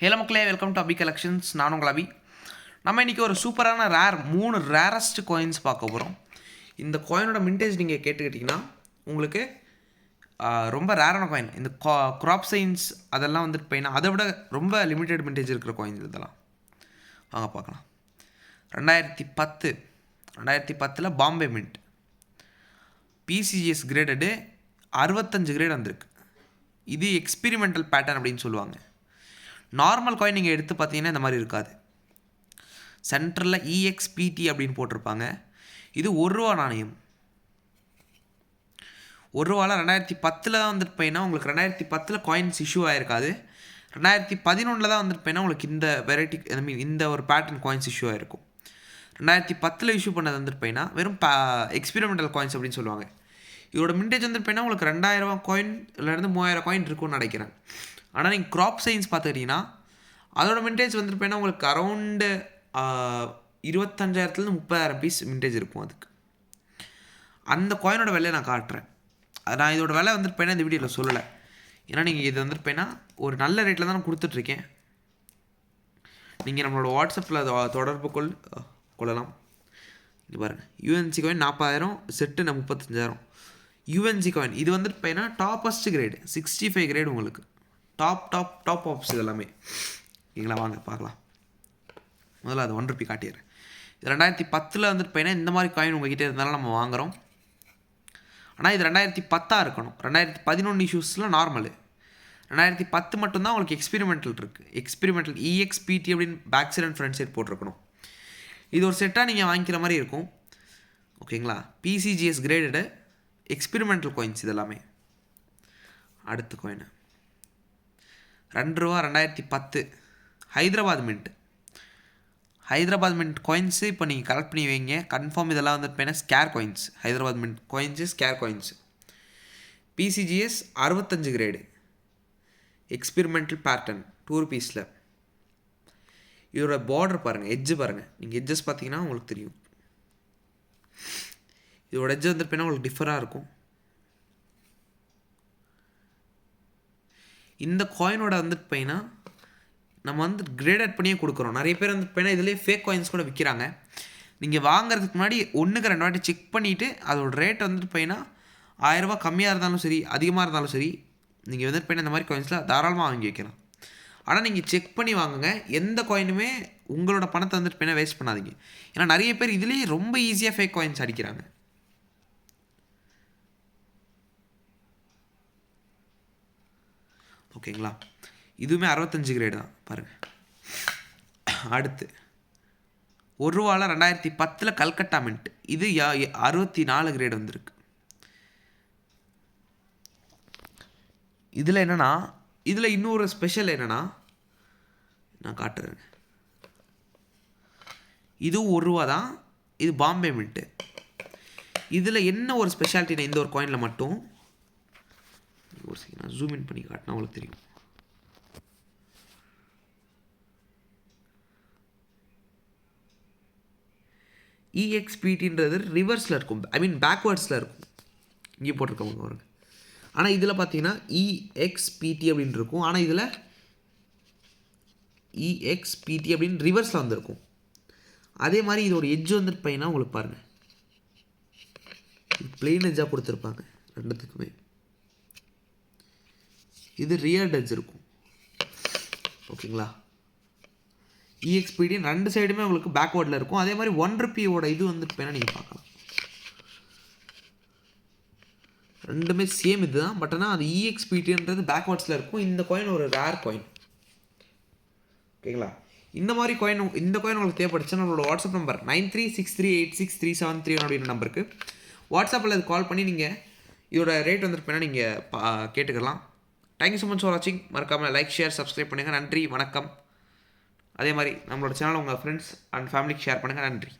Hello மக்களே, welcome to Abhi collections. நான் உங்கள் அபி. நம்ம இன்றைக்கி ஒரு சூப்பரான மூணு ரேரஸ்ட் காயின்ஸ் பார்க்க போகிறோம். இந்த காயினோட மின்டேஜ் நீங்கள் கேட்டுக்கிட்டிங்கன்னா உங்களுக்கு ரொம்ப ரேரான காயின். இந்த க்ராப் சயின்ஸ் அதெல்லாம் வந்துட்டு போயின்னா அதை விட ரொம்ப லிமிட்டெட் மின்டேஜ் இருக்கிற காயின்ஸ் இதெல்லாம் வாங்க பார்க்கலாம். 2010 பாம்பே மின்ட் பிசிஜிஎஸ் கிரேடடு 65 கிரேட் வந்திருக்கு. இது எக்ஸ்பிரிமெண்டல் பேட்டர்ன் அப்படின்னு சொல்லுவாங்க. நார்மல் காயின் நீங்கள் எடுத்து பார்த்தீங்கன்னா இந்த மாதிரி இருக்காது. சென்டரில் இஎக்ஸ்பிடி அப்படின்னு போட்டிருப்பாங்க. இது ₹1 நாணயம். ₹1 2010 தான் வந்துட்டு போயின்னா உங்களுக்கு 2010 காயின்ஸ் இஷ்யூ ஆகிருக்காது. 2011 தான் வந்துட்டு போயின்னா உங்களுக்கு இந்த வெரைட்டி இந்த ஒரு பேட்டர்ன் காயின்ஸ் இஷ்யூ ஆகிருக்கும். 2010 இஷ்யூ பண்ணது வந்துட்டு போயின்னா வெறும் எக்ஸ்பிரிமெண்டல் காயின்ஸ் அப்படின்னு சொல்லுவாங்க. இதோட மின்டேஜ் வந்துட்டு போயின்னா உங்களுக்கு 2000 காயின்லேருந்து 3000 காயின் இருக்கும்னு நினைக்கிறேன். ஆனால் நீங்கள் க்ராப் சயின்ஸ் பார்த்துக்கிட்டிங்கன்னா அதோட மின்டேஜ் வந்துட்டு போயின்னா உங்களுக்கு அரௌண்டு 25,000 30,000 பீஸ் மின்டேஜ் இருக்கும். அதுக்கு அந்த காயினோட விலையை நான் காட்டுறேன். நான் இதோட விலை வந்துட்டு போயின்னா இந்த வீடியோவில் சொல்லலை. ஏன்னா நீங்கள் இது வந்துட்டு போயின்னா ஒரு நல்ல ரேட்டில் தான் நான் கொடுத்துட்ருக்கேன். நீங்கள் நம்மளோட வாட்ஸ்அப்பில் தொடர்பு கொள்ளலாம். இது பாருங்கள், UNC coin 40,000, set 35,000. UNC coin இது வந்துட்டு போயின்னா டாப்பஸ்ட் கிரேடு 65 கிரேடு உங்களுக்கு. டாப் ஆப்ஸ் இதெல்லாமே. ஓகேங்களா, வாங்க பார்க்கலாம். முதல்ல அது ₹1 காட்டிடுறேன். இது 2010 வந்துட்டு போயின்னா இந்த மாதிரி காயின் உங்கள்கிட்ட இருந்தாலும் நம்ம வாங்குகிறோம். ஆனால் இது 2010 இருக்கணும். 2011 இஷ்யூஸ்லாம் நார்மலு. 2010 மட்டும்தான் உங்களுக்கு எக்ஸ்பிரிமெண்டல் இருக்குது. எக்ஸ்பிரிமெண்டல் இஎக்ஸ்பிடி அப்படின்னு back side and front side போட்டிருக்கணும். இது ஒரு செட்டாக நீங்கள் வாங்கிக்கிற மாதிரி இருக்கும். ஓகேங்களா, பிசிஜிஎஸ் கிரேடடு எக்ஸ்பிரிமெண்டல் காயின்ஸ் இதெல்லாமே. அடுத்த காயின் ₹2 2010 ஹைதராபாத் மின்ட் காயின்ஸு. இப்போ நீங்கள் கலெக்ட் பண்ணி வைங்க, கன்ஃபார்ம் இதெல்லாம் வந்துட்டு போயின்னா square coins. Hyderabad mint coins square coins. PCGS 65 grade experimental pattern ₹2. இதோட பார்டர் பாருங்கள், எட்ஜு பாருங்கள். நீங்கள் எட்ஜஸ் பார்த்தீங்கன்னா உங்களுக்கு தெரியும். இதோட எட்ஜ் வந்துட்டு போயின்னா உங்களுக்கு டிஃபராக இருக்கும். இந்த காயினோட வந்துட்டு போயின்னா நம்ம வந்து கிரேடட் பண்ணியே கொடுக்குறோம். நிறைய பேர் வந்துட்டு போயின்னா இதிலே ஃபேக் காயின்ஸ் கூட விற்கிறாங்க. நீங்கள் வாங்குறதுக்கு முன்னாடி 1க்கு 2 வாட்டி செக் பண்ணிவிட்டு அதோட ரேட் வந்துட்டு போயின்னா ₹1000 கம்மியாக இருந்தாலும் சரி அதிகமாக இருந்தாலும் சரி நீங்கள் வந்துட்டு போயின்னா இந்த மாதிரி காயின்ஸில் தாராளமாக வாங்கி வைக்கலாம். ஆனால் நீங்கள் செக் பண்ணி வாங்குங்க. எந்த காயினுமே உங்களோட பணத்தை வந்துட்டு போயின்னா வேஸ்ட் பண்ணாதீங்க. ஏன்னா நிறைய பேர் இதுலேயே ரொம்ப ஈஸியாக ஃபேக் காயின்ஸ் அடிக்கிறாங்க. ஓகேங்களா, இதுவுமே 65 கிரேடு தான் பாருங்கள். அடுத்து ₹1 2010 கல்கட்டா மின்ட். இது 64 கிரேடு வந்திருக்கு. இதில் என்னென்னா இதில் இன்னொரு ஸ்பெஷல் என்னென்னா நான் காட்டுறேன். இதுவும் ₹1 தான். இது பாம்பே மின்ட்டு. இதில் என்ன ஒரு ஸ்பெஷாலிட்டினா இந்த ஒரு காயினில் மட்டும் ஒரு செகண்ட் நான் ஜூம் இன் பண்ணி காட்டினா உங்களுக்கு தெரியும். இஎக்ஸ்பிடின்றது ரிவர்ஸில் இருக்கும், பேக்வேர்ட்ஸில் இருக்கும். இங்கே போட்டிருக்கவங்க பாருங்க. ஆனால் இதில் பார்த்தீங்கன்னா இஎக்ஸ்பிடி அப்படின்னு இருக்கும். ஆனால் இதில் இஎக்ஸ்பிடி அப்படின்னு ரிவர்ஸில் வந்துருக்கும். அதே மாதிரி இதோட எட்ஜ் வந்துட்டு பையனா உங்களுக்கு பாருங்கள், பிளெயின் எட்ஜாக கொடுத்துருப்பாங்க ரெண்டுத்துக்குமே. இது ரியர் எட்ஜ் இருக்கும். ஓகேங்களா, இஎக்ஸ்பிடி 2 சைடுமே உங்களுக்கு பேக்வேர்டில் இருக்கும். அதே மாதிரி ₹1 இது வந்துட்டு போயின்னா நீங்கள் பார்க்கலாம். ரெண்டுமே சேம் இது தான். பட் ஆனால் அது இஎக்ஸ்பிடின்றது பேக்வேர்ட்ஸில் இருக்கும். இந்த காயின் ஒரு ரேர் காயின். ஓகேங்களா, இந்த காயின் உங்களுக்கு தேவைப்படுச்சுன்னா நம்மளோட வாட்ஸ்அப் நம்பர் 9363863731 அப்படின்ற நம்பருக்கு வாட்ஸ்அப்பில் அது கால் பண்ணி நீங்கள் இதோட ரேட் வந்துட்டு போயின்னா நீங்கள் கேட்டுக்கலாம். தேங்க்யூ ஸோ மச் ஃபார் வாட்சிங். மறக்காமல் லைக், ஷேர், சப்ஸ்கிரைப் பண்ணுங்கள். நன்றி, வணக்கம். அதே மாதிரி நம்மளோட சேனல் உங்கள் ஃப்ரெண்ட்ஸ் அண்ட் ஃபேமிலிக்கு ஷேர் பண்ணுங்கள். நன்றி.